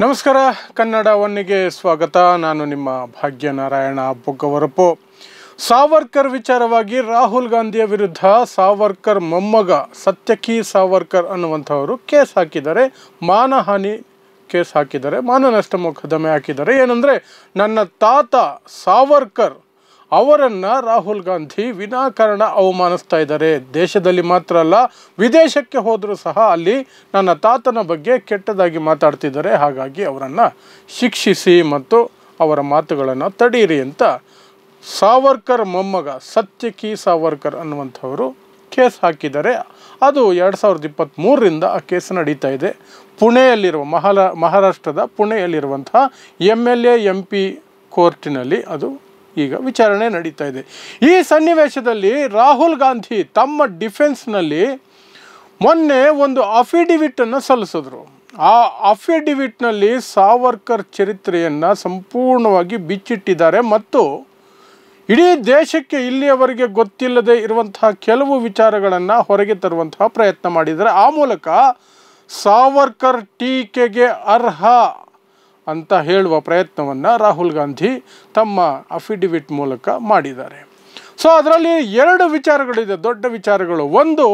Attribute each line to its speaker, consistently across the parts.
Speaker 1: ನಮಸ್ಕಾರ, ಕನ್ನಡ ಒನ್ನಿಗೆ ಸ್ವಾಗತ. ನಾನು ನಿಮ್ಮ ಭಾಗ್ಯನಾರಾಯಣ ಬೊಗ್ಗವರಪು. ಸಾವರ್ಕರ್ ವಿಚಾರವಾಗಿ ರಾಹುಲ್ ಗಾಂಧಿಯ ವಿರುದ್ಧ ಸಾವರ್ಕರ್ ಮೊಮ್ಮಗ ಸತ್ಯಕಿ ಸಾವರ್ಕರ್ ಅನ್ನುವಂಥವರು ಕೇಸ್ ಹಾಕಿದ್ದಾರೆ. ಮಾನಹಾನಿ ಕೇಸ್ ಹಾಕಿದ್ದಾರೆ, ಮಾನನಷ್ಟ ಮೊಕದ್ದಮೆ ಹಾಕಿದ್ದಾರೆ. ಏನಂದರೆ, ನನ್ನ ತಾತ ಸಾವರ್ಕರ್ ಅವರನ್ನು ರಾಹುಲ್ ಗಾಂಧಿ ವಿನಾಕಾರಣ ಅವಮಾನಿಸ್ತಾ ಇದ್ದಾರೆ. ದೇಶದಲ್ಲಿ ಮಾತ್ರ ಅಲ್ಲ, ವಿದೇಶಕ್ಕೆ ಹೋದರೂ ಸಹ ಅಲ್ಲಿ ನನ್ನ ತಾತನ ಬಗ್ಗೆ ಕೆಟ್ಟದಾಗಿ ಮಾತಾಡ್ತಿದ್ದಾರೆ. ಹಾಗಾಗಿ ಅವರನ್ನು ಶಿಕ್ಷಿಸಿ ಮತ್ತು ಅವರ ಮಾತುಗಳನ್ನು ತಡೀರಿ ಅಂತ ಸಾವರ್ಕರ್ ಮೊಮ್ಮಗ ಸತ್ಯಕಿ ಸಾವರ್ಕರ್ ಅನ್ನುವಂಥವರು ಕೇಸ್ ಹಾಕಿದ್ದಾರೆ. ಅದು 2023ರಿಂದ ಆ ಕೇಸ್ ನಡೀತಾ ಇದೆ. ಪುಣೆಯಲ್ಲಿರುವ ಮಹಾರಾಷ್ಟ್ರದ ಪುಣೆಯಲ್ಲಿರುವಂತಹ MLA MP ಕೋರ್ಟಿನಲ್ಲಿ ಅದು ಈಗ ವಿಚಾರಣೆ ನಡೀತಾ ಇದೆ. ಈ ಸನ್ನಿವೇಶದಲ್ಲಿ ರಾಹುಲ್ ಗಾಂಧಿ ತಮ್ಮ ಡಿಫೆನ್ಸ್ನಲ್ಲಿ ಮೊನ್ನೆ ಒಂದು ಅಫಿಡವಿಟನ್ನು ಸಲ್ಲಿಸಿದ್ರು. ಆ ಅಫಿಡವಿಟ್ನಲ್ಲಿ ಸಾವರ್ಕರ್ ಚರಿತ್ರೆಯನ್ನು ಸಂಪೂರ್ಣವಾಗಿ ಬಿಚ್ಚಿಟ್ಟಿದ್ದಾರೆ ಮತ್ತು ಇಡೀ ದೇಶಕ್ಕೆ ಇಲ್ಲಿಯವರೆಗೆ ಗೊತ್ತಿಲ್ಲದೆ ಇರುವಂತಹ ಕೆಲವು ವಿಚಾರಗಳನ್ನು ಹೊರಗೆ ತರುವಂತಹ ಪ್ರಯತ್ನ ಮಾಡಿದ್ದಾರೆ. ಆ ಮೂಲಕ ಸಾವರ್ಕರ್ ಟೀಕೆಗೆ ಅರ್ಹ ಅಂತ ಹೇಳುವ ಪ್ರಯತ್ನವನ್ನು ರಾಹುಲ್ ಗಾಂಧಿ ತಮ್ಮ ಅಫಿಡವಿಟ್ ಮೂಲಕ ಮಾಡಿದ್ದಾರೆ. ಸೊ ಅದರಲ್ಲಿ ಎರಡು ವಿಚಾರಗಳಿದೆ, ದೊಡ್ಡ ವಿಚಾರಗಳು. ಒಂದು,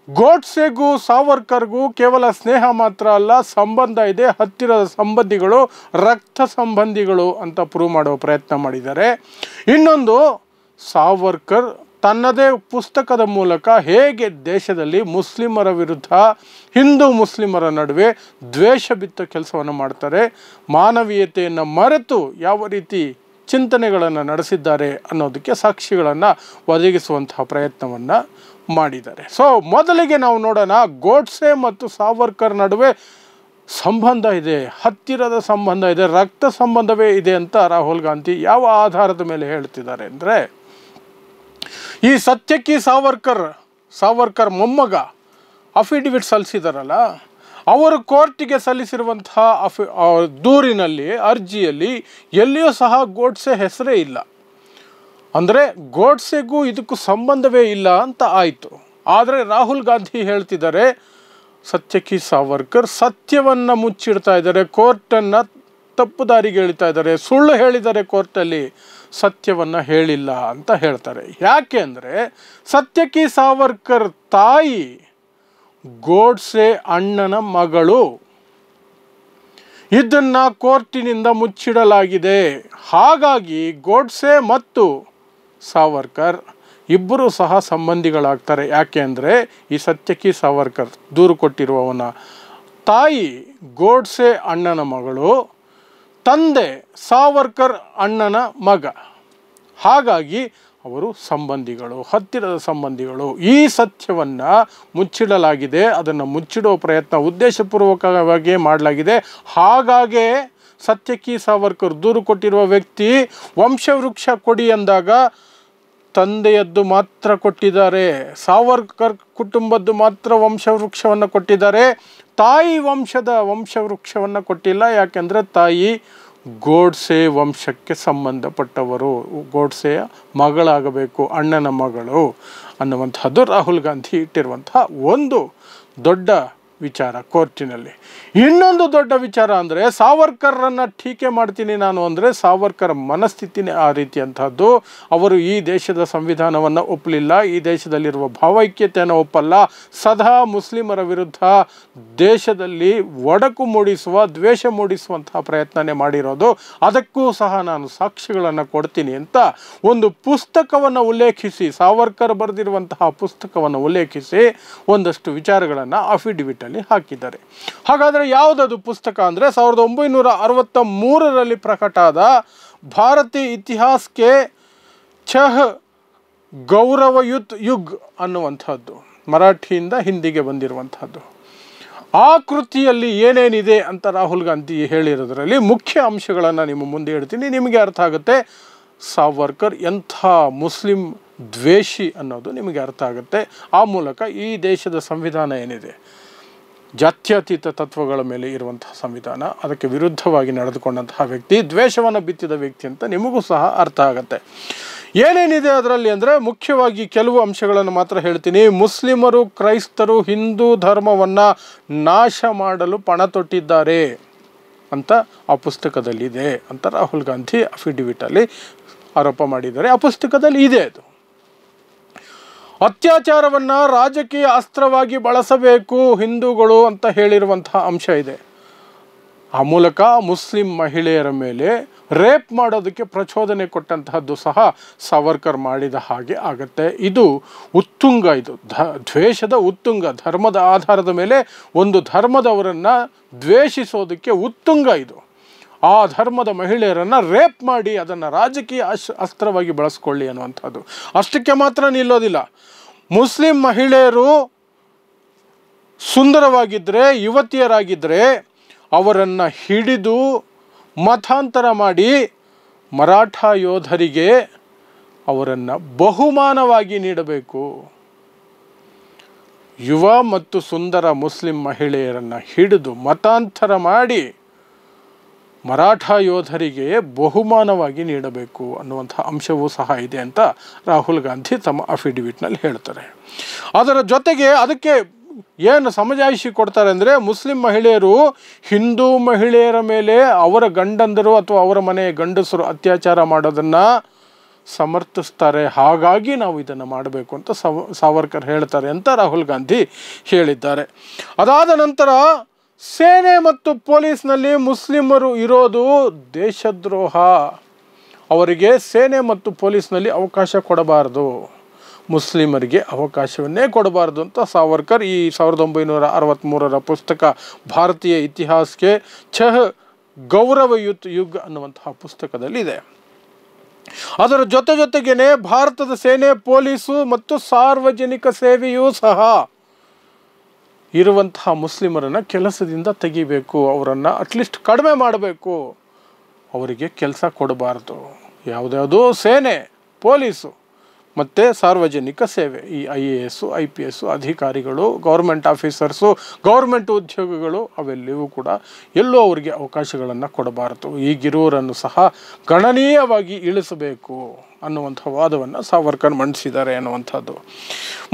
Speaker 1: ಗೋಡ್ಸೆಗೂ ಸಾವರ್ಕರ್ಗೂ ಕೇವಲ ಸ್ನೇಹ ಮಾತ್ರ ಅಲ್ಲ, ಸಂಬಂಧ ಇದೆ, ಹತ್ತಿರದ ಸಂಬಂಧಿಗಳು, ರಕ್ತ ಸಂಬಂಧಿಗಳು ಅಂತ ಪ್ರೂವ್ ಮಾಡುವ ಪ್ರಯತ್ನ ಮಾಡಿದ್ದಾರೆ. ಇನ್ನೊಂದು, ಸಾವರ್ಕರ್ ತನ್ನದೇ ಪುಸ್ತಕದ ಮೂಲಕ ಹೇಗೆ ದೇಶದಲ್ಲಿ ಮುಸ್ಲಿಮರ ವಿರುದ್ಧ ಹಿಂದೂ ಮುಸ್ಲಿಮರ ನಡುವೆ ದ್ವೇಷ ಬಿತ್ತ ಕೆಲಸವನ್ನು ಮಾಡ್ತಾರೆ, ಮಾನವೀಯತೆಯನ್ನು ಮರೆತು ಯಾವ ರೀತಿ ಚಿಂತನೆಗಳನ್ನು ನಡೆಸಿದ್ದಾರೆ ಅನ್ನೋದಕ್ಕೆ ಸಾಕ್ಷಿಗಳನ್ನು ಒದಗಿಸುವಂತಹ ಪ್ರಯತ್ನವನ್ನು ಮಾಡಿದ್ದಾರೆ. ಸೊ ಮೊದಲಿಗೆ ನಾವು ನೋಡೋಣ, ಗೋಡ್ಸೆ ಮತ್ತು ಸಾವರ್ಕರ್ ನಡುವೆ ಸಂಬಂಧ ಇದೆ, ಹತ್ತಿರದ ಸಂಬಂಧ ಇದೆ, ರಕ್ತ ಸಂಬಂಧವೇ ಇದೆ ಅಂತ ರಾಹುಲ್ ಗಾಂಧಿ ಯಾವ ಆಧಾರದ ಮೇಲೆ ಹೇಳ್ತಿದ್ದಾರೆ ಅಂದರೆ, ಈ ಸತ್ಯಕಿ ಸಾವರ್ಕರ್ ಮೊಮ್ಮಗ ಅಫಿಡವಿಟ್ ಸಲ್ಲಿಸಿದಾರಲ್ಲ, ಅವರು ಕೋರ್ಟಿಗೆ ಸಲ್ಲಿಸಿರುವಂತಹ ದೂರಿನಲ್ಲಿ, ಅರ್ಜಿಯಲ್ಲಿ ಎಲ್ಲಿಯೂ ಸಹ ಗೋಡ್ಸೆ ಹೆಸರೇ ಇಲ್ಲ. ಅಂದರೆ ಗೋಡ್ಸೆಗೂ ಇದಕ್ಕೂ ಸಂಬಂಧವೇ ಇಲ್ಲ ಅಂತ ಆಯಿತು. ಆದರೆ ರಾಹುಲ್ ಗಾಂಧಿ ಹೇಳ್ತಿದ್ದಾರೆ, ಸತ್ಯಕಿ ಸಾವರ್ಕರ್ ಸತ್ಯವನ್ನು ಮುಚ್ಚಿಡ್ತಾ ಇದ್ದಾರೆ, ಕೋರ್ಟನ್ನು ತಪ್ಪು ದಾರಿಗೆ ಎಳಿತಾ ಇದ್ದಾರೆ, ಸುಳ್ಳು ಹೇಳಿದ್ದಾರೆ, ಕೋರ್ಟಲ್ಲಿ ಸತ್ಯವನ್ನು ಹೇಳಿಲ್ಲ ಅಂತ ಹೇಳ್ತಾರೆ. ಯಾಕೆ ಅಂದರೆ, ಸತ್ಯಕಿ ಸಾವರ್ಕರ್ ತಾಯಿ ಗೋಡ್ಸೆ ಅಣ್ಣನ ಮಗಳು. ಇದನ್ನು ಕೋರ್ಟಿನಿಂದ ಮುಚ್ಚಿಡಲಾಗಿದೆ. ಹಾಗಾಗಿ ಗೋಡ್ಸೆ ಮತ್ತು ಸಾವರ್ಕರ್ ಇಬ್ಬರೂ ಸಹ ಸಂಬಂಧಿಗಳಾಗ್ತಾರೆ. ಯಾಕೆ ಅಂದರೆ, ಈ ಸತ್ಯಕಿ ಸಾವರ್ಕರ್ ದೂರು ಕೊಟ್ಟಿರುವವನ ತಾಯಿ ಗೋಡ್ಸೆ ಅಣ್ಣನ ಮಗಳು, ತಂದೆ ಸಾವರ್ಕರ್ ಅಣ್ಣನ ಮಗ. ಹಾಗಾಗಿ ಅವರು ಸಂಬಂಧಿಗಳು, ಹತ್ತಿರದ ಸಂಬಂಧಿಗಳು. ಈ ಸತ್ಯವನ್ನು ಮುಚ್ಚಿಡಲಾಗಿದೆ. ಅದನ್ನು ಮುಚ್ಚಿಡುವ ಪ್ರಯತ್ನ ಉದ್ದೇಶಪೂರ್ವಕವಾಗಿ ಮಾಡಲಾಗಿದೆ. ಹಾಗಾಗಿ ಸತ್ಯಕಿ ಸಾವರ್ಕರ್ ದೂರು ಕೊಟ್ಟಿರುವ ವ್ಯಕ್ತಿ ವಂಶವೃಕ್ಷ ಕೊಡಿ ಎಂದಾಗ ತಂದೆಯದ್ದು ಮಾತ್ರ ಕೊಟ್ಟಿದ್ದಾರೆ, ಸಾವರ್ಕರ್ ಕುಟುಂಬದ್ದು ಮಾತ್ರ ವಂಶವೃಕ್ಷವನ್ನು ಕೊಟ್ಟಿದ್ದಾರೆ, ತಾಯಿ ವಂಶವೃಕ್ಷವನ್ನು ಕೊಟ್ಟಿಲ್ಲ. ಯಾಕೆಂದರೆ ತಾಯಿ ಗೋಡ್ಸೆ ವಂಶಕ್ಕೆ ಸಂಬಂಧಪಟ್ಟವರು, ಗೋಡ್ಸೆಯ ಮಗಳಾಗಬೇಕು, ಅಣ್ಣನ ಮಗಳು ಅನ್ನುವಂಥದ್ದು ರಾಹುಲ್ ಗಾಂಧಿ ಇಟ್ಟಿರುವಂತಹ ಒಂದು ದೊಡ್ಡ ವಿಚಾರ ಕೋರ್ಟಿನಲ್ಲಿ. ಇನ್ನೊಂದು ದೊಡ್ಡ ವಿಚಾರ ಅಂದರೆ, ಸಾವರ್ಕರನ್ನು ಟೀಕೆ ಮಾಡ್ತೀನಿ ನಾನು ಅಂದರೆ ಸಾವರ್ಕರ್ ಮನಸ್ಥಿತಿನೇ ಆ ರೀತಿಯಂಥದ್ದು. ಅವರು ಈ ದೇಶದ ಸಂವಿಧಾನವನ್ನು ಒಪ್ಪಲಿಲ್ಲ, ಈ ದೇಶದಲ್ಲಿರುವ ಭಾವೈಕ್ಯತೆಯನ್ನು ಒಪ್ಪಲ್ಲ, ಸದಾ ಮುಸ್ಲಿಮರ ವಿರುದ್ಧ ದೇಶದಲ್ಲಿ ಒಡಕು ಮೂಡಿಸುವ, ದ್ವೇಷ ಮೂಡಿಸುವಂತಹ ಪ್ರಯತ್ನನೇ ಮಾಡಿರೋದು. ಅದಕ್ಕೂ ಸಹ ನಾನು ಸಾಕ್ಷಿಗಳನ್ನು ಕೊಡ್ತೀನಿ ಅಂತ ಒಂದು ಪುಸ್ತಕವನ್ನು ಉಲ್ಲೇಖಿಸಿ, ಸಾವರ್ಕರ್ ಬರೆದಿರುವಂತಹ ಪುಸ್ತಕವನ್ನು ಉಲ್ಲೇಖಿಸಿ ಒಂದಷ್ಟು ವಿಚಾರಗಳನ್ನು ಅಫಿಡವಿಟ್ ಹಾಕಿದ್ದಾರೆ. ಹಾಗಾದರೆ ಯಾವುದದು ಪುಸ್ತಕ ಅಂದರೆ, 1963ರಲ್ಲಿ ಪ್ರಕಟ ಆದ ಭಾರತೀಯ ಇತಿಹಾಸಕ್ಕೆ ಛಹ್ ಗೌರವಯುತ್ ಯುಗ್ ಅನ್ನುವಂಥದ್ದು, ಮರಾಠಿಯಿಂದ ಹಿಂದಿಗೆ ಬಂದಿರುವಂಥದ್ದು. ಆ ಕೃತಿಯಲ್ಲಿ ಏನೇನಿದೆ ಅಂತ ರಾಹುಲ್ ಗಾಂಧಿ ಹೇಳಿರೋದ್ರಲ್ಲಿ ಮುಖ್ಯ ಅಂಶಗಳನ್ನು ನಿಮ್ಮ ಮುಂದೆ ಹೇಳ್ತೀನಿ, ನಿಮಗೆ ಅರ್ಥ ಆಗುತ್ತೆ ಸಾವರ್ಕರ್ ಎಂಥ ಮುಸ್ಲಿಂ ದ್ವೇಷಿ ಅನ್ನೋದು ನಿಮಗೆ ಅರ್ಥ ಆಗುತ್ತೆ. ಆ ಮೂಲಕ ಈ ದೇಶದ ಸಂವಿಧಾನ ಏನಿದೆ, ಜಾತ್ಯತೀತ ತತ್ವಗಳ ಮೇಲೆ ಇರುವಂತಹ ಸಂವಿಧಾನ, ಅದಕ್ಕೆ ವಿರುದ್ಧವಾಗಿ ನಡೆದುಕೊಂಡಂತಹ ವ್ಯಕ್ತಿ, ದ್ವೇಷವನ್ನು ಬಿತ್ತಿದ ವ್ಯಕ್ತಿ ಅಂತ ನಿಮಗೂ ಸಹ ಅರ್ಥ ಆಗುತ್ತೆ. ಏನೇನಿದೆ ಅದರಲ್ಲಿ ಅಂದರೆ, ಮುಖ್ಯವಾಗಿ ಕೆಲವು ಅಂಶಗಳನ್ನು ಮಾತ್ರ ಹೇಳ್ತೀನಿ. ಮುಸ್ಲಿಮರು, ಕ್ರೈಸ್ತರು ಹಿಂದೂ ಧರ್ಮವನ್ನು ನಾಶ ಮಾಡಲು ಪಣ ತೊಟ್ಟಿದ್ದಾರೆ. ಅಂತ ಆ ಪುಸ್ತಕದಲ್ಲಿದೆ ಅಂತ ರಾಹುಲ್ ಗಾಂಧಿ ಅಫಿಡವಿಟಲ್ಲಿ ಆರೋಪ ಮಾಡಿದ್ದಾರೆ. ಆ ಪುಸ್ತಕದಲ್ಲಿ ಇದೆ ಅದು. ಅತ್ಯಾಚಾರವನ್ನು ರಾಜಕೀಯ ಅಸ್ತ್ರವಾಗಿ ಬಳಸಬೇಕು ಹಿಂದೂಗಳು ಅಂತ ಹೇಳಿರುವಂತಹ ಅಂಶ ಇದೆ. ಆ ಮೂಲಕ ಮುಸ್ಲಿಂ ಮಹಿಳೆಯರ ಮೇಲೆ ರೇಪ್ ಮಾಡೋದಕ್ಕೆ ಪ್ರಚೋದನೆ ಕೊಟ್ಟಂತಹದ್ದು ಸಹ ಸಾವರ್ಕರ್ ಮಾಡಿದ ಹಾಗೆ ಆಗತ್ತೆ. ಇದು ಉತ್ತುಂಗ, ಇದು ದ್ವೇಷದ ಉತ್ತುಂಗ. ಧರ್ಮದ ಆಧಾರದ ಮೇಲೆ ಒಂದು ಧರ್ಮದವರನ್ನು ದ್ವೇಷಿಸೋದಕ್ಕೆ ಉತ್ತುಂಗ ಇದು. ಆ ಧರ್ಮದ ಮಹಿಳೆಯರನ್ನು ರೇಪ್ ಮಾಡಿ ಅದನ್ನು ರಾಜಕೀಯ ಅಸ್ತ್ರವಾಗಿ ಬಳಸ್ಕೊಳ್ಳಿ ಅನ್ನುವಂಥದ್ದು. ಅಷ್ಟಕ್ಕೆ ಮಾತ್ರ ನಿಲ್ಲೋದಿಲ್ಲ. ಮುಸ್ಲಿಂ ಮಹಿಳೆಯರು ಸುಂದರವಾಗಿದ್ದರೆ, ಯುವತಿಯರಾಗಿದ್ದರೆ ಅವರನ್ನು ಹಿಡಿದು ಮತಾಂತರ ಮಾಡಿ ಮರಾಠ ಯೋಧರಿಗೆ ಅವರನ್ನು ಬಹುಮಾನವಾಗಿ ನೀಡಬೇಕು. ಯುವ ಮತ್ತು ಸುಂದರ ಮುಸ್ಲಿಂ ಮಹಿಳೆಯರನ್ನು ಹಿಡಿದು ಮತಾಂತರ ಮಾಡಿ ಮರಾಠ ಯೋಧರಿಗೆ ಬಹುಮಾನವಾಗಿ ನೀಡಬೇಕು ಅನ್ನುವಂಥ ಅಂಶವೂ ಸಹ ಇದೆ ಅಂತ ರಾಹುಲ್ ಗಾಂಧಿ ತಮ್ಮ ಅಫಿಡವಿಟ್ನಲ್ಲಿ ಹೇಳ್ತಾರೆ. ಅದರ ಜೊತೆಗೆ ಅದಕ್ಕೆ ಏನು ಸಮಜಾಯಿಷಿ ಕೊಡ್ತಾರೆ ಅಂದರೆ, ಮುಸ್ಲಿಂ ಮಹಿಳೆಯರು ಹಿಂದೂ ಮಹಿಳೆಯರ ಮೇಲೆ ಅವರ ಗಂಡಂದರು ಅಥವಾ ಅವರ ಮನೆಯ ಗಂಡಸರು ಅತ್ಯಾಚಾರ ಮಾಡೋದನ್ನು ಸಮರ್ಥಿಸ್ತಾರೆ, ಹಾಗಾಗಿ ನಾವು ಇದನ್ನು ಮಾಡಬೇಕು ಅಂತ ಸಾವರ್ಕರ್ ಹೇಳ್ತಾರೆ ಅಂತ ರಾಹುಲ್ ಗಾಂಧಿ ಹೇಳಿದ್ದಾರೆ. ಅದಾದ ನಂತರ ಸೇನೆ ಮತ್ತು ಪೊಲೀಸ್ನಲ್ಲಿ ಮುಸ್ಲಿಮರು ಇರೋದು ದೇಶದ್ರೋಹ, ಅವರಿಗೆ ಸೇನೆ ಮತ್ತು ಪೊಲೀಸ್ನಲ್ಲಿ ಅವಕಾಶ ಕೊಡಬಾರದು, ಮುಸ್ಲಿಮರಿಗೆ ಅವಕಾಶವನ್ನೇ ಕೊಡಬಾರ್ದು ಅಂತ ಸಾವರ್ಕರ್ ಈ 1963 ಪುಸ್ತಕ ಭಾರತೀಯ ಇತಿಹಾಸಕ್ಕೆ ಛಹ್ ಗೌರವಯುತ್ ಯುಗ್ ಅನ್ನುವಂತಹ ಪುಸ್ತಕದಲ್ಲಿದೆ. ಅದರ ಜೊತೆಗೇನೆ ಭಾರತದ ಸೇನೆ, ಪೊಲೀಸು ಮತ್ತು ಸಾರ್ವಜನಿಕ ಸೇವೆಯೂ ಸಹ ಇರುವಂತಹ ಮುಸ್ಲಿಮರನ್ನು ಕೆಲಸದಿಂದ ತೆಗಿಬೇಕು, ಅವರನ್ನು ಅಟ್ಲೀಸ್ಟ್ ಕಡಿಮೆ ಮಾಡಬೇಕು, ಅವರಿಗೆ ಕೆಲಸ ಕೊಡಬಾರ್ದು. ಯಾವುದ್ಯಾವುದೋ ಸೇನೆ, ಪೊಲೀಸು ಮತ್ತು ಸಾರ್ವಜನಿಕ ಸೇವೆ, ಈ IAS, IPS ಅಧಿಕಾರಿಗಳು, ಗೌರ್ಮೆಂಟ್ ಆಫೀಸರ್ಸು, ಗೌರ್ಮೆಂಟ್ ಉದ್ಯೋಗಿಗಳು ಅವೆಲ್ಲವೂ ಕೂಡ ಎಲ್ಲೂ ಅವರಿಗೆ ಅವಕಾಶಗಳನ್ನು ಕೊಡಬಾರದು. ಈಗಿರುವವರನ್ನು ಸಹ ಗಣನೀಯವಾಗಿ ಇಳಿಸಬೇಕು ಅನ್ನುವಂಥ ವಾದವನ್ನು ಸಾವರ್ಕರ್ ಮಂಡಿಸಿದ್ದಾರೆ ಅನ್ನುವಂಥದ್ದು.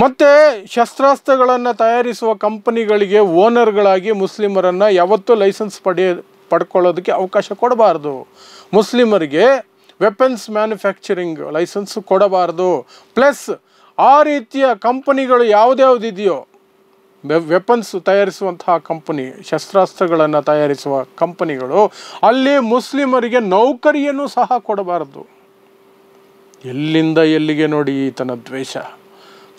Speaker 1: ಮತ್ತು ಶಸ್ತ್ರಾಸ್ತ್ರಗಳನ್ನು ತಯಾರಿಸುವ ಕಂಪನಿಗಳಿಗೆ ಓನರ್ಗಳಾಗಿ ಮುಸ್ಲಿಮರನ್ನು ಯಾವತ್ತೂ ಲೈಸೆನ್ಸ್ ಪಡ್ಕೊಳ್ಳೋದಕ್ಕೆ ಅವಕಾಶ ಕೊಡಬಾರ್ದು, ಮುಸ್ಲಿಮರಿಗೆ ವೆಪನ್ಸ್ ಮ್ಯಾನುಫ್ಯಾಕ್ಚರಿಂಗ್ ಲೈಸೆನ್ಸ್ ಕೊಡಬಾರ್ದು. ಪ್ಲಸ್ ಆ ರೀತಿಯ ಕಂಪನಿಗಳು ಯಾವುದ್ಯಾವುದಿದೆಯೋ, ವೆಪನ್ಸ್ ತಯಾರಿಸುವಂತಹ ಕಂಪನಿ, ಶಸ್ತ್ರಾಸ್ತ್ರಗಳನ್ನು ತಯಾರಿಸುವ ಕಂಪನಿಗಳು, ಅಲ್ಲಿ ಮುಸ್ಲಿಮರಿಗೆ ನೌಕರಿಯನ್ನು ಸಹ ಕೊಡಬಾರದು. ಎಲ್ಲಿಂದ ಎಲ್ಲಿಗೆ ನೋಡಿ ಈತನ ದ್ವೇಷ,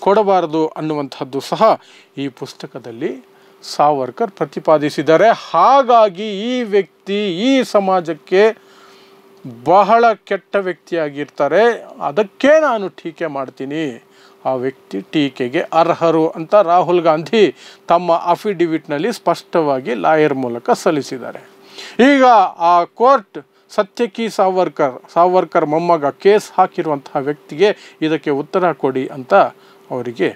Speaker 1: ಕೊಡಬಾರದು ಅನ್ನುವಂಥದ್ದು ಸಹ ಈ ಪುಸ್ತಕದಲ್ಲಿ ಸಾವರ್ಕರ್ ಪ್ರತಿಪಾದಿಸಿದ್ದಾರೆ. ಹಾಗಾಗಿ ಈ ವ್ಯಕ್ತಿ ಈ ಸಮಾಜಕ್ಕೆ ಬಹಳ ಕೆಟ್ಟ ವ್ಯಕ್ತಿಯಾಗಿರ್ತಾರೆ, ಅದಕ್ಕೆ ನಾನು ಟೀಕೆ ಮಾಡ್ತೀನಿ, ಆ ವ್ಯಕ್ತಿ ಟೀಕೆಗೆ ಅರ್ಹರು ಅಂತ ರಾಹುಲ್ ಗಾಂಧಿ ತಮ್ಮ ಅಫಿಡವಿಟ್ನಲ್ಲಿ ಸ್ಪಷ್ಟವಾಗಿ ಲಾಯರ್ ಮೂಲಕ ಸಲ್ಲಿಸಿದ್ದಾರೆ. ಈಗ ಆ ಕೋರ್ಟ್ ಸತ್ಯಕಿ ಸಾವರ್ಕರ್ ಮೊಮ್ಮಗ ಕೇಸ್ ಹಾಕಿರುವಂತಹ ವ್ಯಕ್ತಿಗೆ ಇದಕ್ಕೆ ಉತ್ತರ ಕೊಡಿ ಅಂತ ಅವರಿಗೆ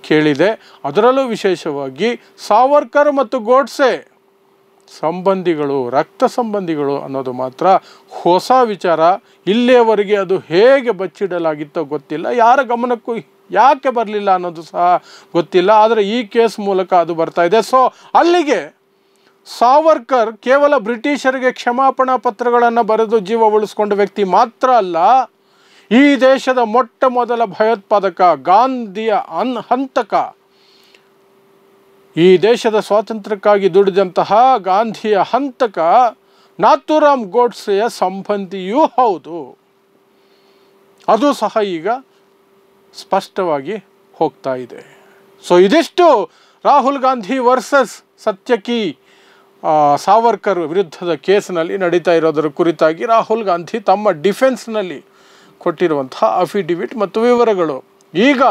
Speaker 1: ಕೇಳಿದೆ. ಅದರಲ್ಲೂ ವಿಶೇಷವಾಗಿ ಸಾವರ್ಕರ್ ಮತ್ತು ಗೋಡ್ಸೆ ಸಂಬಂಧಿಗಳು, ರಕ್ತ ಸಂಬಂಧಿಗಳು ಅನ್ನೋದು ಮಾತ್ರ ಹೊಸ ವಿಚಾರ. ಇಲ್ಲಿಯವರೆಗೆ ಅದು ಹೇಗೆ ಬಚ್ಚಿಡಲಾಗಿತ್ತೋ ಗೊತ್ತಿಲ್ಲ, ಯಾರ ಗಮನಕ್ಕೂ ಯಾಕೆ ಬರಲಿಲ್ಲ ಅನ್ನೋದು ಸಹ ಗೊತ್ತಿಲ್ಲ. ಆದರೆ ಈ ಕೇಸ್ ಮೂಲಕ ಅದು ಬರ್ತಾ ಇದೆ. ಸೊ ಅಲ್ಲಿಗೆ ಸಾವರ್ಕರ್ ಕೇವಲ ಬ್ರಿಟಿಷರಿಗೆ ಕ್ಷಮಾಪಣಾ ಪತ್ರಗಳನ್ನು ಬರೆದು ಜೀವ ಉಳಿಸ್ಕೊಂಡ ವ್ಯಕ್ತಿ ಮಾತ್ರ ಅಲ್ಲ, ಈ ದೇಶದ ಮೊಟ್ಟ ಮೊದಲ ಭಯೋತ್ಪಾದಕ, ಗಾಂಧಿಯ ಹಂತಕ, ಈ ದೇಶದ ಸ್ವಾತಂತ್ರ್ಯಕ್ಕಾಗಿ ದುಡಿದಂತಹ ಗಾಂಧಿಯ ಹಂತಕ ನಾಥೂರಾಮ್ ಗೋಡ್ಸೆಯ ಸಂಬಂಧಿಯೂ ಹೌದು. ಅದು ಸಹ ಈಗ ಸ್ಪಷ್ಟವಾಗಿ ಹೋಗ್ತಾ ಇದೆ. ಸೊ ಇದಿಷ್ಟು ರಾಹುಲ್ ಗಾಂಧಿ ವರ್ಸಸ್ ಸತ್ಯಕಿ ಸಾವರ್ಕರ್ ವಿರುದ್ಧದ ಕೇಸ್ನಲ್ಲಿ ನಡೀತಾ ಇರೋದರ ಕುರಿತಾಗಿ ರಾಹುಲ್ ಗಾಂಧಿ ತಮ್ಮ ಡಿಫೆನ್ಸ್ನಲ್ಲಿ ಕೊಟ್ಟಿರುವಂತಹ ಅಫಿಡವಿಟ್ ಮತ್ತು ವಿವರಗಳು. ಈಗ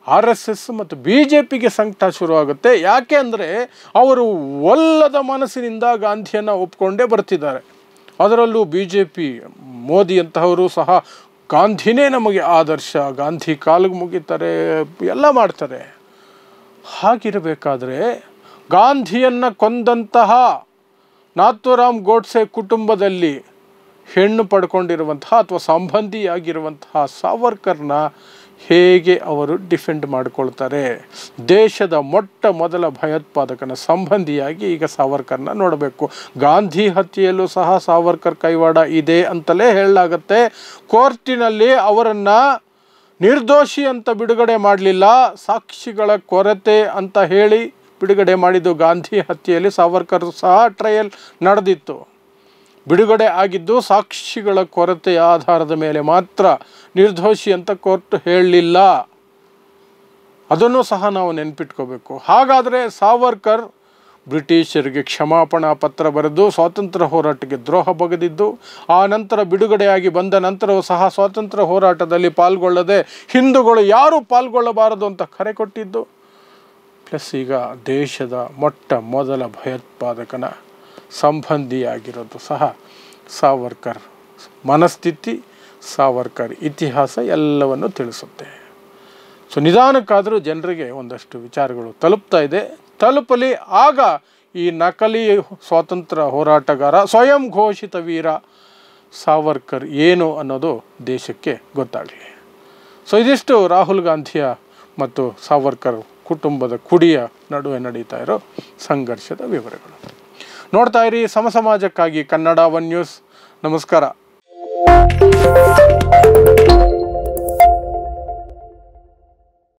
Speaker 1: RSS ಮತ್ತು BJPಗೆ ಸಂಕಟ ಶುರುವಾಗುತ್ತೆ. ಯಾಕೆ ಅಂದರೆ ಅವರು ಒಲ್ಲದ ಮನಸ್ಸಿನಿಂದ ಗಾಂಧಿಯನ್ನು ಒಪ್ಕೊಂಡೇ ಬರ್ತಿದ್ದಾರೆ. ಅದರಲ್ಲೂ BJP ಮೋದಿ ಅಂತಹವರು ಸಹ ಗಾಂಧಿನೇ ನಮಗೆ ಆದರ್ಶ, ಗಾಂಧಿ ಕಾಲಿಗೆ ಮುಗಿತಾರೆ, ಎಲ್ಲ ಮಾಡ್ತಾರೆ. ಹಾಗಿರಬೇಕಾದ್ರೆ ಗಾಂಧಿಯನ್ನು ಕೊಂದಂತಹ ನಾಥೂರಾಮ್ ಗೋಡ್ಸೆ ಕುಟುಂಬದಲ್ಲಿ ಹೆಣ್ಣು ಪಡ್ಕೊಂಡಿರುವಂತಹ ಅಥವಾ ಸಂಬಂಧಿಯಾಗಿರುವಂತಹ ಸಾವರ್ಕರ್ನ ಹೇಗೆ ಅವರು ಡಿಫೆಂಡ್ ಮಾಡಿಕೊಳ್ತಾರೆ. ದೇಶದ ಮೊಟ್ಟ ಮೊದಲ ಭಯೋತ್ಪಾದಕನ ಸಂಬಂಧಿಯಾಗಿ ಈಗ ಸಾವರ್ಕರ್ನ ನೋಡಬೇಕು. ಗಾಂಧಿ ಹತ್ಯೆಯಲ್ಲೂ ಸಹ ಸಾವರ್ಕರ್ ಕೈವಾಡ ಇದೆ ಅಂತಲೇ ಹೇಳಲಾಗತ್ತೆ. ಕೋರ್ಟಿನಲ್ಲಿ ಅವರನ್ನು ನಿರ್ದೋಷಿ ಅಂತ ಬಿಡುಗಡೆ ಮಾಡಲಿಲ್ಲ, ಸಾಕ್ಷಿಗಳ ಕೊರತೆ ಅಂತ ಹೇಳಿ ಬಿಡುಗಡೆ ಮಾಡಿದ್ದು. ಗಾಂಧಿ ಹತ್ಯೆಯಲ್ಲಿ ಸಾವರ್ಕರ್ ಸಹ ಟ್ರಯಲ್ ನಡೆದಿತ್ತು. ಬಿಡುಗಡೆ ಆಗಿದ್ದು ಸಾಕ್ಷಿಗಳ ಕೊರತೆಯ ಆಧಾರದ ಮೇಲೆ ಮಾತ್ರ, ನಿರ್ದೋಷಿ ಅಂತ ಕೋರ್ಟ್ ಹೇಳಲಿಲ್ಲ. ಅದನ್ನು ಸಹ ನಾವು ನೆನಪಿಟ್ಕೋಬೇಕು. ಹಾಗಾದರೆ ಸಾವರ್ಕರ್ ಬ್ರಿಟಿಷರಿಗೆ ಕ್ಷಮಾಪಣಾ ಪತ್ರ ಬರೆದು ಸ್ವಾತಂತ್ರ್ಯ ಹೋರಾಟಕ್ಕೆ ದ್ರೋಹ ಬಗೆದಿದ್ದು, ಆ ನಂತರ ಬಿಡುಗಡೆಯಾಗಿ ಬಂದ ನಂತರವೂ ಸಹ ಸ್ವಾತಂತ್ರ್ಯ ಹೋರಾಟದಲ್ಲಿ ಪಾಲ್ಗೊಳ್ಳದೆ ಹಿಂದೂಗಳು ಯಾರೂ ಪಾಲ್ಗೊಳ್ಳಬಾರದು ಅಂತ ಕರೆ ಕೊಟ್ಟಿದ್ದು, ಪ್ಲಸ್ ಈಗ ದೇಶದ ಮೊಟ್ಟ ಮೊದಲ ಭಯೋತ್ಪಾದಕನ ಸಂಬಂಧಿಯಾಗಿರೋದು ಸಹ ಸಾವರ್ಕರ್ ಮನಸ್ಥಿತಿ, ಸಾವರ್ಕರ್ ಇತಿಹಾಸ ಎಲ್ಲವನ್ನು ತಿಳಿಸುತ್ತೆ. ಸೊ ನಿಧಾನಕ್ಕಾದರೂ ಜನರಿಗೆ ಒಂದಷ್ಟು ವಿಚಾರಗಳು ತಲುಪ್ತಾ ಇದೆ. ತಲುಪಲಿ. ಆಗ ಈ ನಕಲಿ ಸ್ವಾತಂತ್ರ್ಯ ಹೋರಾಟಗಾರ, ಸ್ವಯಂ ಘೋಷಿತ ವೀರ ಸಾವರ್ಕರ್ ಏನು ಅನ್ನೋದು ದೇಶಕ್ಕೆ ಗೊತ್ತಾಗಲಿ. ಸೊ ಇದಿಷ್ಟು ರಾಹುಲ್ ಗಾಂಧಿಯ ಮತ್ತು ಸಾವರ್ಕರ್ ಕುಟುಂಬದ ಕುಡಿಯ ನಡುವೆ ನಡೀತಾ ಇರೋ ಸಂಘರ್ಷದ ವಿವರಗಳು. ನೋಡ್ತಾ ಇರಿ ಸಮಸಮಾಜಕ್ಕಾಗಿ ಕನ್ನಡ ಒನ್ ನ್ಯೂಸ್. ನಮಸ್ಕಾರ.